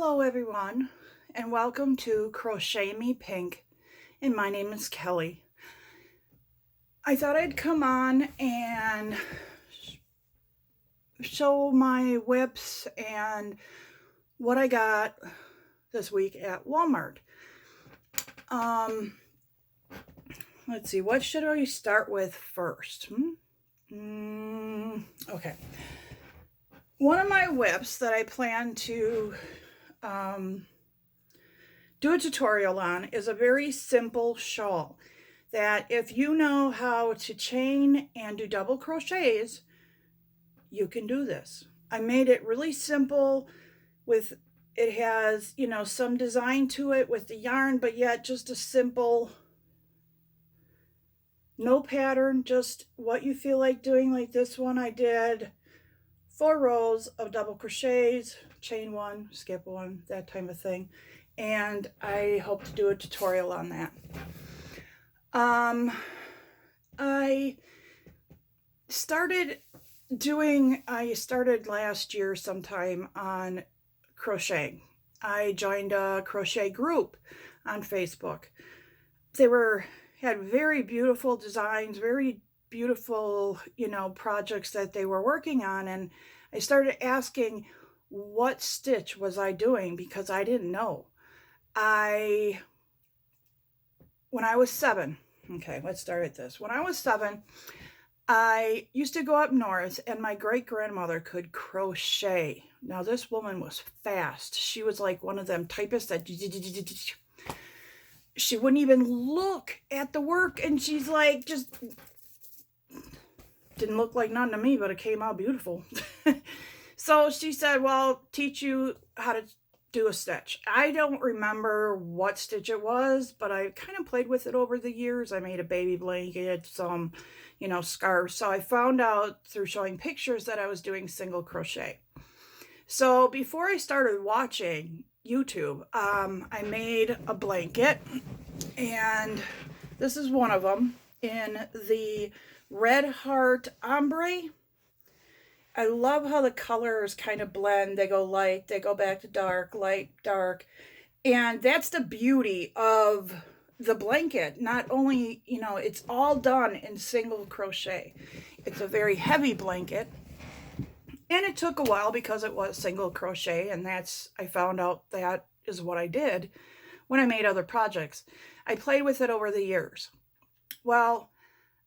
Hello everyone and welcome to Crochet Me Pink, and my name is Kelly. I thought I'd come on and show my whips and what I got this week at Walmart. Let's see, what should I start with first? Okay. One of my whips that I plan to do a tutorial on is a very simple shawl that if you know how to chain and do double crochets, you can do this. I made it really simple with, it has, some design to it with the yarn, but yet just a simple, no pattern, just what you feel like doing. Like this one, I did 4 rows of double crochets, chain 1, skip 1, that type of thing. And I hope to do a tutorial on that. I started last year sometime on crocheting. I joined a crochet group on Facebook. They had very beautiful designs, very beautiful, projects that they were working on. And I started asking what stitch was I doing because I didn't know. When I was 7, okay, let's start at this. When I was 7, I used to go up north and my great-grandmother could crochet. Now this woman was fast. She was like one of them typists that she wouldn't even look at the work, and she's like, just didn't look like nothing to me, but it came out beautiful. So she said, well, teach you how to do a stitch. I don't remember what stitch it was, but I kind of played with it over the years. I made a baby blanket, some, scarves. So I found out through showing pictures that I was doing single crochet. So before I started watching YouTube, I made a blanket, and this is one of them in the Red Heart Ombre. I love how the colors kind of blend. They go light, they go back to dark, light, dark. And that's the beauty of the blanket. Not only, it's all done in single crochet. It's a very heavy blanket. And it took a while because it was single crochet, and I found out that is what I did when I made other projects. I played with it over the years. Well,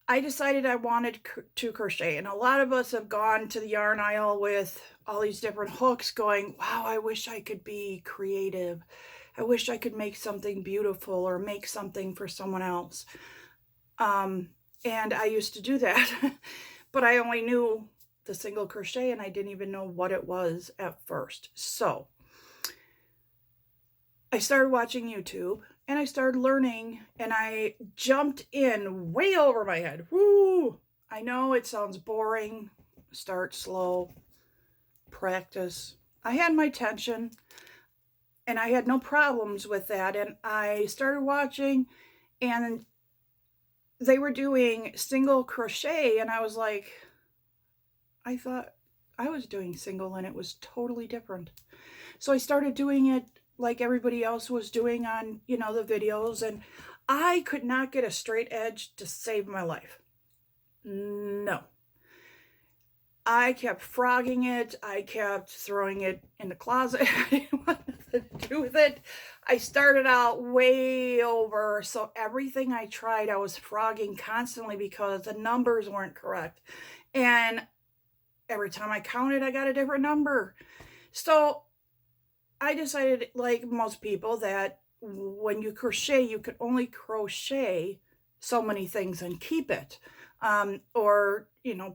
I decided I wanted to crochet, and a lot of us have gone to the yarn aisle with all these different hooks going, wow, I wish I could be creative. I wish I could make something beautiful or make something for someone else. And I used to do that, but I only knew the single crochet and I didn't even know what it was at first. So I started watching YouTube and I started learning, and I jumped in way over my head. Woo! I know it sounds boring. Start slow, practice. I had my tension and I had no problems with that. And I started watching, and they were doing single crochet, and I was like, I thought I was doing single and it was totally different. So I started doing it like everybody else was doing on, the videos, and I could not get a straight edge to save my life. No. I kept frogging it. I kept throwing it in the closet. I didn't want nothing to do with it. I started out way over, so everything I tried, I was frogging constantly because the numbers weren't correct. And every time I counted, I got a different number. So I decided, like most people, that when you crochet, you can only crochet so many things and keep it. Or,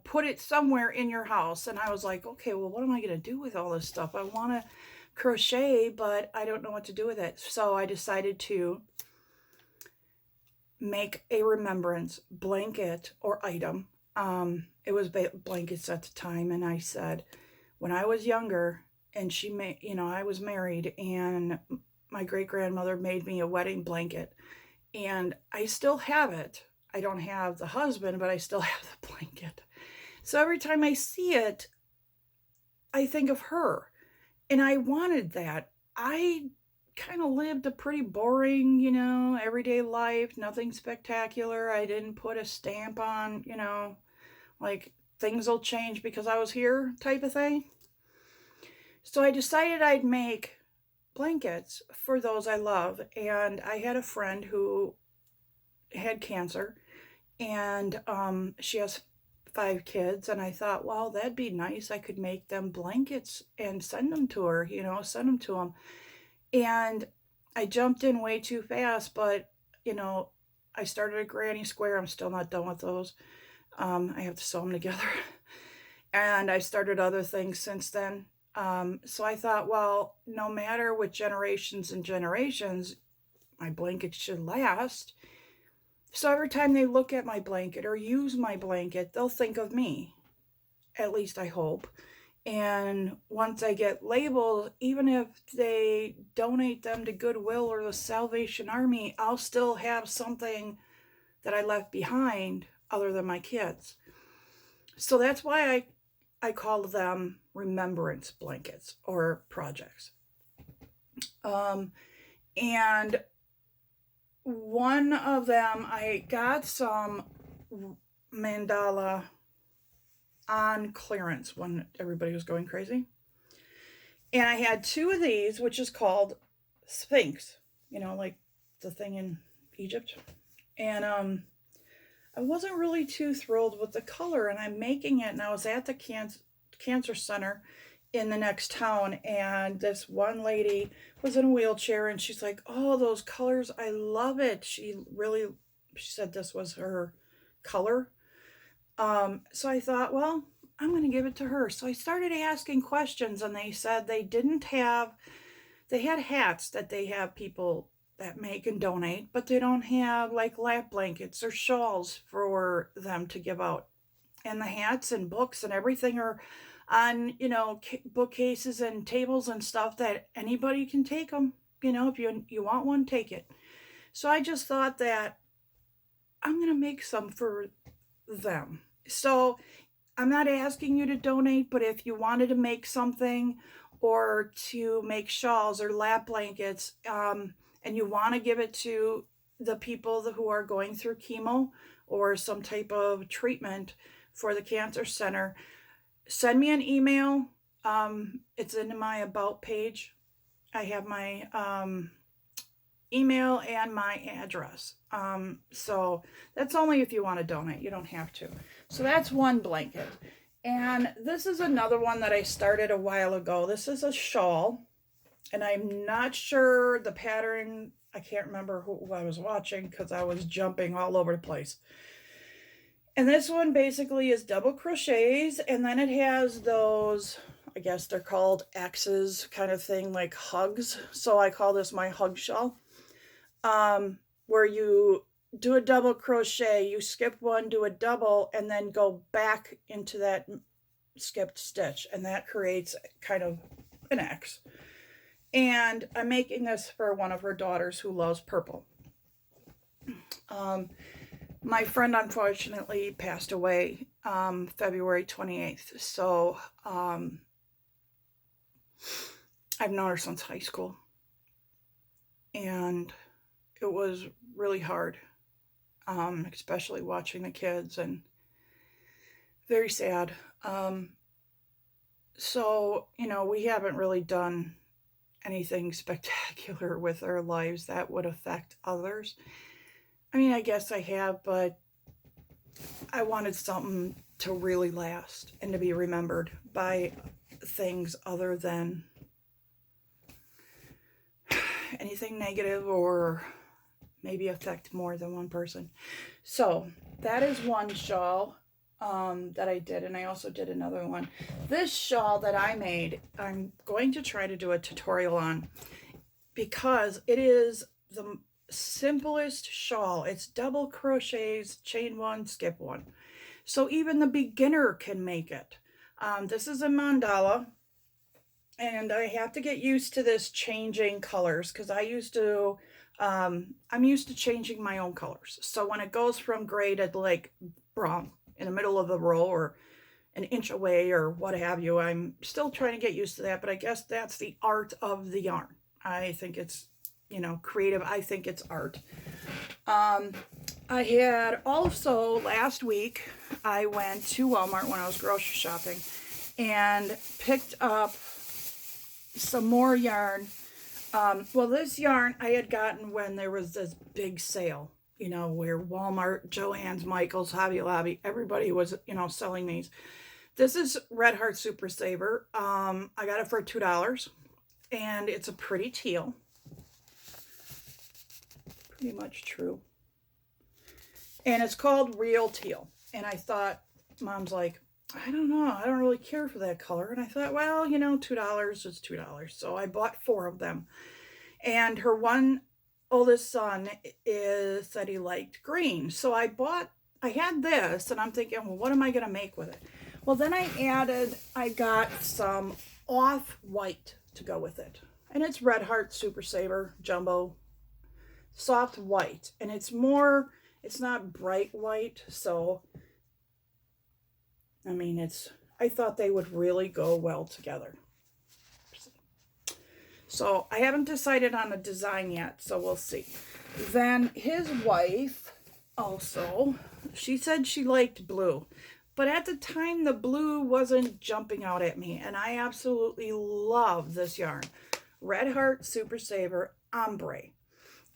put it somewhere in your house. And I was like, okay, well, what am I going to do with all this stuff? I want to crochet, but I don't know what to do with it. So I decided to make a remembrance blanket or item. It was blankets at the time. And I said, when I was younger, and I was married, and my great-grandmother made me a wedding blanket, and I still have it. I don't have the husband, but I still have the blanket. So every time I see it, I think of her, and I wanted that. I kind of lived a pretty boring, everyday life, nothing spectacular. I didn't put a stamp on, like things will change because I was here type of thing. So I decided I'd make blankets for those I love. And I had a friend who had cancer, and she has 5 kids. And I thought, well, that'd be nice. I could make them blankets and send them to her, send them to them. And I jumped in way too fast, but I started a granny square. I'm still not done with those. I have to sew them together. And I started other things since then. So I thought, well, no matter what generations and generations, my blanket should last. So every time they look at my blanket or use my blanket, they'll think of me. At least I hope. And once I get labeled, even if they donate them to Goodwill or the Salvation Army, I'll still have something that I left behind other than my kids. So that's why I call them remembrance blankets or projects. And one of them, I got some mandala on clearance when everybody was going crazy. And I had 2 of these, which is called Sphinx, like the thing in Egypt. And I wasn't really too thrilled with the color, and I'm making it, and I was at the cancer center in the next town, and this one lady was in a wheelchair, and she's like, oh, those colors, I love it. She said this was her color. So I thought, well, I'm going to give it to her. So I started asking questions, and they said they had hats that they have people that make and donate, but they don't have like lap blankets or shawls for them to give out. And the hats and books and everything are on, bookcases and tables and stuff that anybody can take them. If you want one, take it. So I just thought that I'm going to make some for them. So I'm not asking you to donate, but if you wanted to make something or to make shawls or lap blankets, and you want to give it to the people who are going through chemo or some type of treatment for the cancer center, send me an email. It's in my about page. I have my email and my address. So that's only if you want to donate. You don't have to. So that's one blanket. And this is another one that I started a while ago. This is a shawl. And I'm not sure the pattern. I can't remember who I was watching because I was jumping all over the place. And this one basically is double crochets. And then it has those, I guess they're called X's kind of thing, like hugs. So I call this my hug shawl. Where you do a double crochet, you skip one, do a double, and then go back into that skipped stitch. And that creates kind of an X. And I'm making this for one of her daughters who loves purple. My friend unfortunately passed away February 28th. So I've known her since high school. And it was really hard, especially watching the kids, and very sad. So, we haven't really done anything spectacular with our lives that would affect others. I mean, I guess I have, but I wanted something to really last and to be remembered by things other than anything negative or maybe affect more than one person. So that is one shawl that I did, and I also did another one. This shawl that I made, I'm going to try to do a tutorial on because it is the simplest shawl. It's double crochets, chain one, skip one. So even the beginner can make it. This is a mandala, and I have to get used to this changing colors because I'm used to changing my own colors. So when it goes from gray to like brown in the middle of the row or an inch away or what have you, I'm still trying to get used to that, but I guess that's the art of the yarn. I think it's, creative. I think it's art. I had also last week, I went to Walmart when I was grocery shopping and picked up some more yarn. Well, this yarn I had gotten when there was this big sale, where Walmart, Joann's, Michael's, Hobby Lobby, everybody was, selling these. This is Red Heart Super Saver. I got it for $2, and it's a pretty teal. Pretty much true. And it's called Real Teal. And I thought, Mom's like, I don't know, I don't really care for that color. And I thought, well, $2 is $2. So I bought 4 of them. And her one oldest son said he liked green. So I had this, and I'm thinking, well, what am I going to make with it? Well, then I got some off-white to go with it. And it's Red Heart Super Saver Jumbo Soft White. And it's not bright white, so, I thought they would really go well together. So I haven't decided on a design yet, so we'll see. Then his wife also, she said she liked blue. But at the time, the blue wasn't jumping out at me. And I absolutely love this yarn. Red Heart Super Saver Ombre.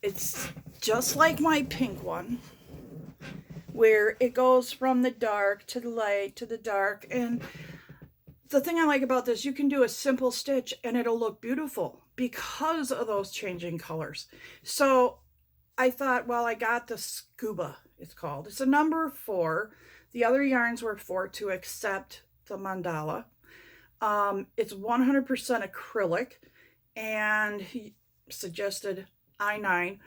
It's just like my pink one, where it goes from the dark to the light to the dark. And the thing I like about this, you can do a simple stitch and it'll look beautiful because of those changing colors. So I thought, well, I got the Scuba, it's called. It's a number 4. The other yarns were 4 too, except the mandala. It's 100% acrylic, and he suggested I9.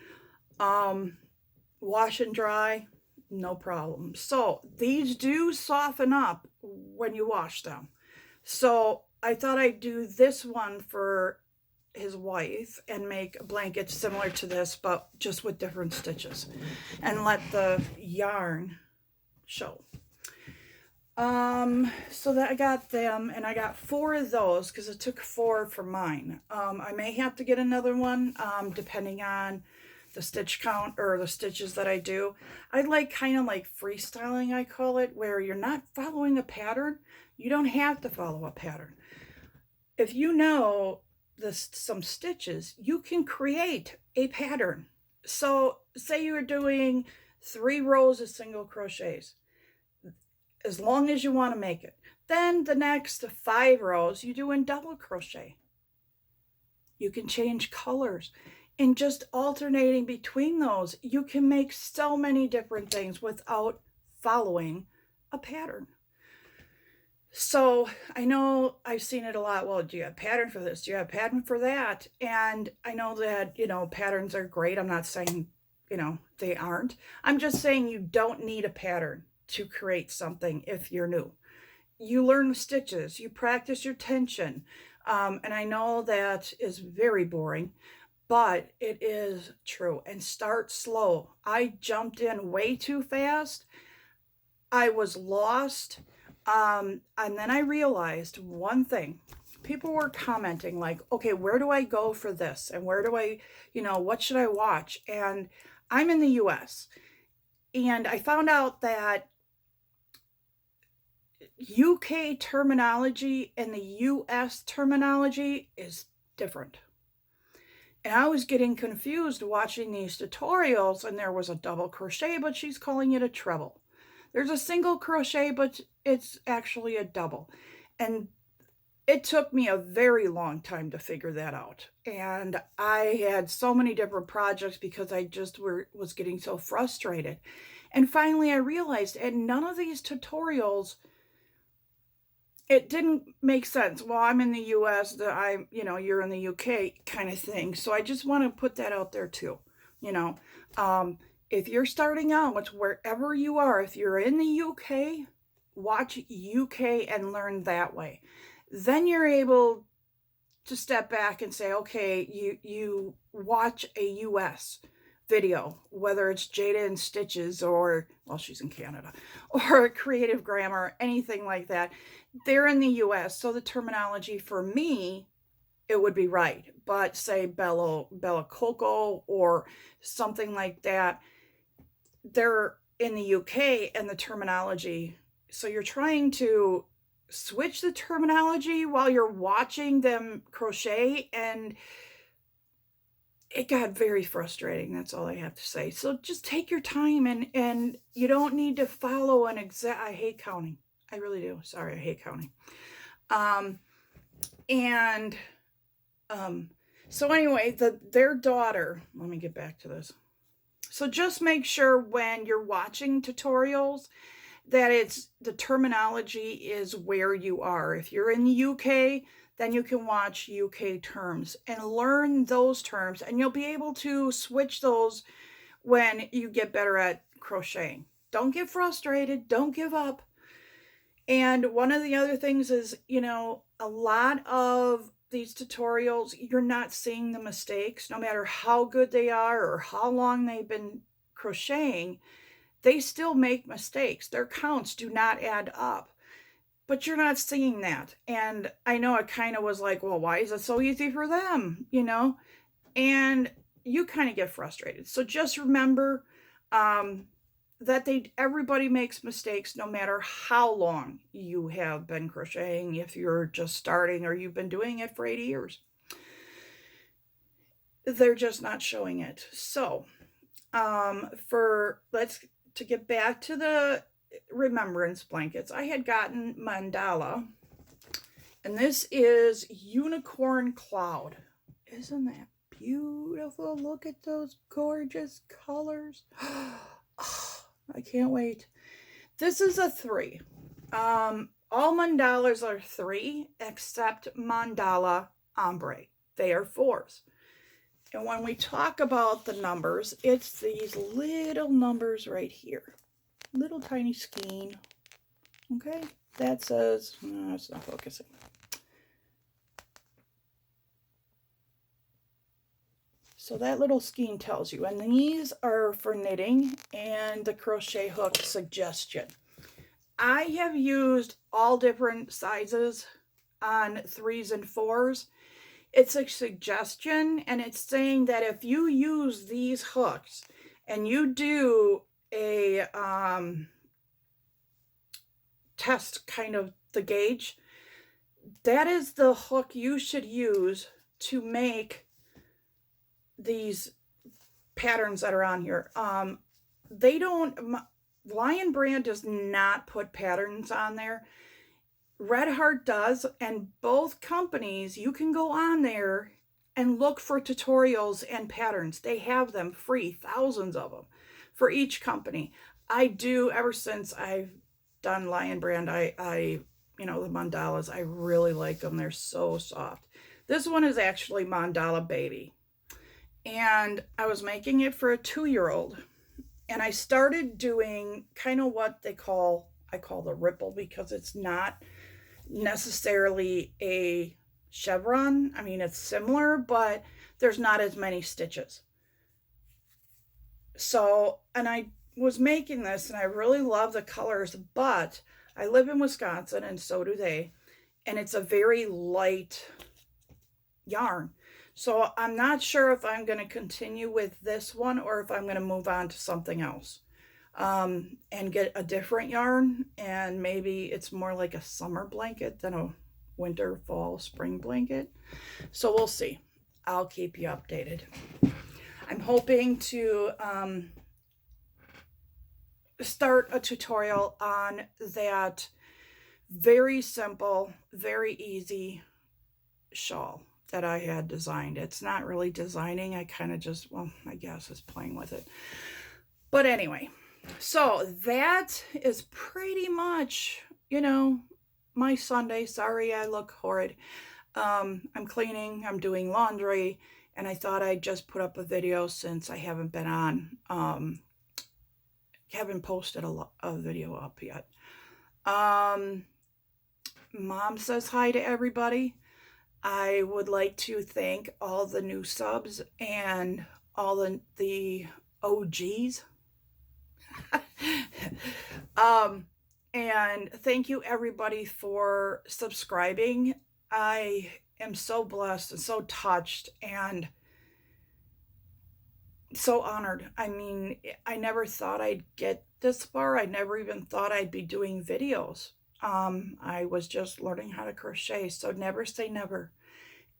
Wash and dry, no problem. So these do soften up when you wash them. So I thought I'd do this one for his wife and make a blanket similar to this, but just with different stitches, and let the yarn show. So that I got them, and I got 4 of those because it took 4 for mine. I may have to get another one, depending on the stitch count or the stitches that I do. I like kind of like freestyling, I call it, where you're not following a pattern. You don't have to follow a pattern. If you know some stitches, you can create a pattern. So say you're doing 3 rows of single crochets, as long as you want to make it. Then the next 5 rows you do in double crochet. You can change colors, and just alternating between those, you can make so many different things without following a pattern. So I know I've seen it a lot. Well, do you have a pattern for this? Do you have a pattern for that? And I know that, patterns are great. I'm not saying, they aren't. I'm just saying you don't need a pattern to create something if you're new. You learn the stitches, you practice your tension. And I know that is very boring, but it is true. And start slow. I jumped in way too fast. I was lost. And then I realized one thing. People were commenting like, okay, where do I go for this? And where do I, what should I watch? And I'm in the US. And I found out that UK terminology and the US terminology is different. And I was getting confused watching these tutorials, and there was a double crochet, but she's calling it a treble. There's a single crochet, but it's actually a double. And it took me a very long time to figure that out. And I had so many different projects because I just was getting so frustrated. And finally I realized, and none of these tutorials, it didn't make sense. Well, I'm in the US, you're in the UK kind of thing. So I just want to put that out there too. If you're starting out, wherever you are, if you're in the UK, watch UK and learn that way. Then you're able to step back and say, okay, you watch a US video, whether it's Jada and Stitches or, well, she's in Canada, or Creative Grammar, anything like that. They're in the US, so the terminology for me it would be right. But say Bella Coco or something like that, they're in the UK and the terminology. So you're trying to switch the terminology while you're watching them crochet, and it got very frustrating. That's all I have to say. So just take your time, and you don't need to follow an exact. I hate counting. I really do. Sorry, I hate counting. And so anyway, their daughter, let me get back to this. So just make sure when you're watching tutorials that it's the terminology is where you are. If you're in the UK, then you can watch UK terms and learn those terms, and you'll be able to switch those when you get better at crocheting. Don't get frustrated, don't give up. And one of the other things is, you know, a lot of these tutorials, you're not seeing the mistakes, no matter how good they are or how long they've been crocheting, they still make mistakes. Their counts do not add up, but you're not seeing that. And I know it kind of was like, well, why is it so easy for them? You know, and you kind of get frustrated. So just remember, that everybody makes mistakes no matter how long you have been crocheting, if you're just starting or you've been doing it for 80 years. They're just not showing it. So to get back to the remembrance blankets, I had gotten Mandala, and this is Unicorn Cloud. Isn't that beautiful? Look at those gorgeous colors. I can't wait. This is a 3. All mandalas are 3 except Mandala Ombre. They are 4s. And when we talk about the numbers, it's these little numbers right here. Little tiny skein. Okay? That says, no, it's not focusing. So that little skein tells you, and these are for knitting and the crochet hook suggestion. I have used all different sizes on 3s and 4s. It's a suggestion, and it's saying that if you use these hooks and you do a test kind of the gauge, that is the hook you should use to make these patterns that are on here. Lion Brand does not put patterns on there. Red Heart does, and both companies, you can go on there and look for tutorials and patterns. They have them free, thousands of them for each company. I do, ever since I've done Lion Brand, I you know, the mandalas, I really like them. They're so soft. This one is actually Mandala Baby. And I was making it for a 2-year-old. And I started doing kind of what I call the ripple, because it's not necessarily a chevron. I mean, it's similar, but there's not as many stitches. So, and I was making this, and I really love the colors, but I live in Wisconsin, and so do they. And it's a very light yarn. So I'm not sure if I'm going to continue with this one or if I'm going to move on to something else and get a different yarn. And maybe it's more like a summer blanket than a winter, fall, spring blanket. So we'll see. I'll keep you updated. I'm hoping to start a tutorial on that very simple, very easy shawl that I had designed. It's not really designing. I kind of just, well, I guess it's playing with it. But anyway, so that is pretty much, you know, my Sunday. Sorry, I look horrid. I'm cleaning, I'm doing laundry, and I thought I'd just put up a video since I haven't been on, haven't posted a video up yet. Mom says hi to everybody. I would like to thank all the new subs and all the OGs. And thank you everybody for subscribing. I am so blessed and so touched and so honored. I mean, I never thought I'd get this far. I never even thought I'd be doing videos. I was just learning how to crochet, so never say never.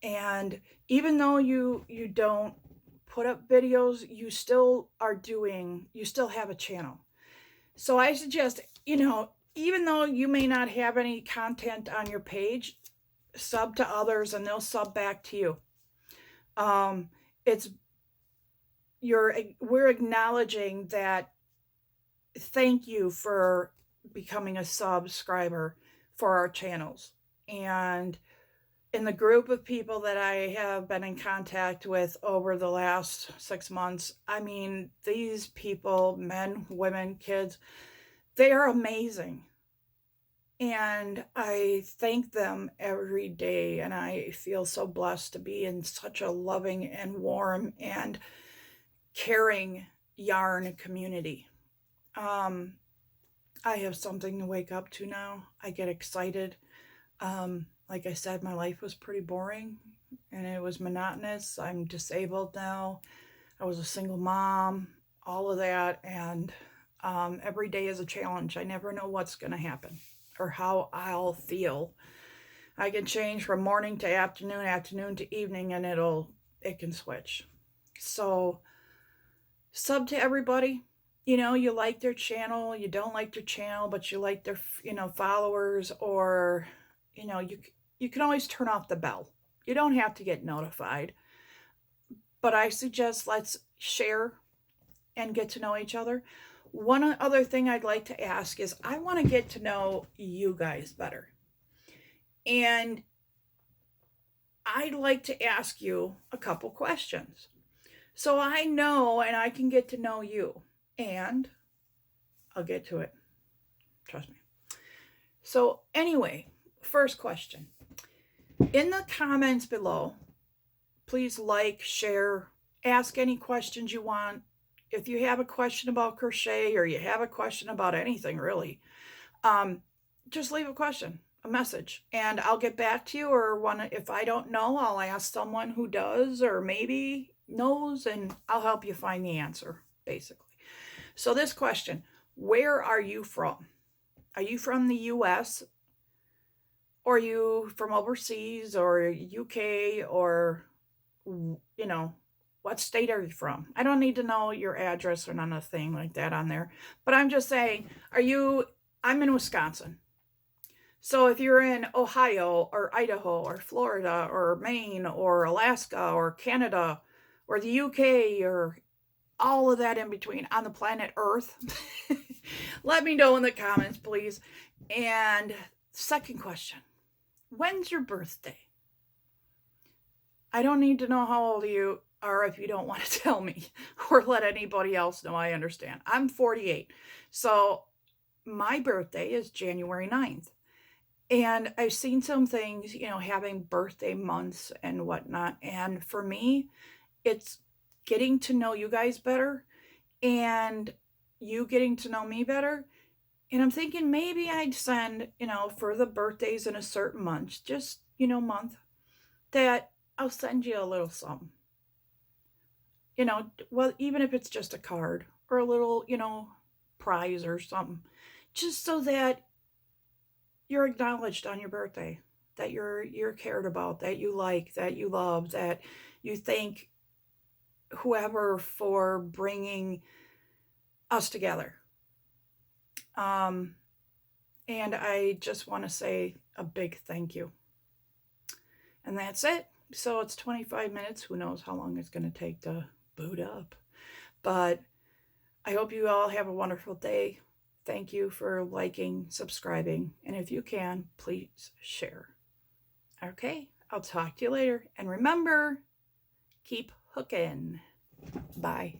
And even though you don't put up videos, you still have a channel. So I suggest, even though you may not have any content on your page, sub to others and they'll sub back to you. It's we're acknowledging that. Thank you for becoming a subscriber for our channels. And in the group of people that I have been in contact with over the last 6 months, I mean, these people, men, women, kids, they are amazing. And I thank them every day. And I feel so blessed to be in such a loving and warm and caring yarn community. I have something to wake up to now. I get excited. Like I said, my life was pretty boring and it was monotonous. I'm disabled now. I was a single mom, all of that. And every day is a challenge. I never know what's going to happen or how I'll feel. I can change from morning to afternoon, afternoon to evening, and it can switch. So sub to everybody. You like their channel, you don't like their channel, but you like their, followers, or, you can always turn off the bell. You don't have to get notified. But I suggest let's share and get to know each other. One other thing I'd like to ask is I want to get to know you guys better. And I'd like to ask you a couple questions. So I know and I can get to know you. And I'll get to it. Trust me. So anyway, first question. In the comments below, please like, share, ask any questions you want. If you have a question about crochet or you have a question about anything really, just leave a question, a message, and I'll get back to you. Or if I don't know, I'll ask someone who does or maybe knows, and I'll help you find the answer, basically. So this question, where are you from? Are you from the US? Or are you from overseas or UK? Or, what state are you from? I don't need to know your address or none of the thing like that on there. But I'm just saying, I'm in Wisconsin. So if you're in Ohio or Idaho or Florida or Maine or Alaska or Canada or the UK or all of that in between on the planet Earth, let me know in the comments, please. And second question, when's your birthday? I don't need to know how old you are if you don't want to tell me or let anybody else know. I understand. I'm 48. So my birthday is January 9th. And I've seen some things, having birthday months and whatnot. And for me, it's getting to know you guys better and you getting to know me better. And I'm thinking maybe I'd send, for the birthdays in a certain month, just, month, that I'll send you a little something. Well, even if it's just a card or a little, prize or something, just so that you're acknowledged on your birthday, that you're cared about, that you like, that you love, that you thank whoever for bringing us together. And I just want to say a big thank you. And that's it. So it's 25 minutes. Who knows how long it's going to take to boot up. But I hope you all have a wonderful day. Thank you for liking, subscribing, and if you can, please share. Okay, I'll talk to you later. And remember, keep hooking. Bye.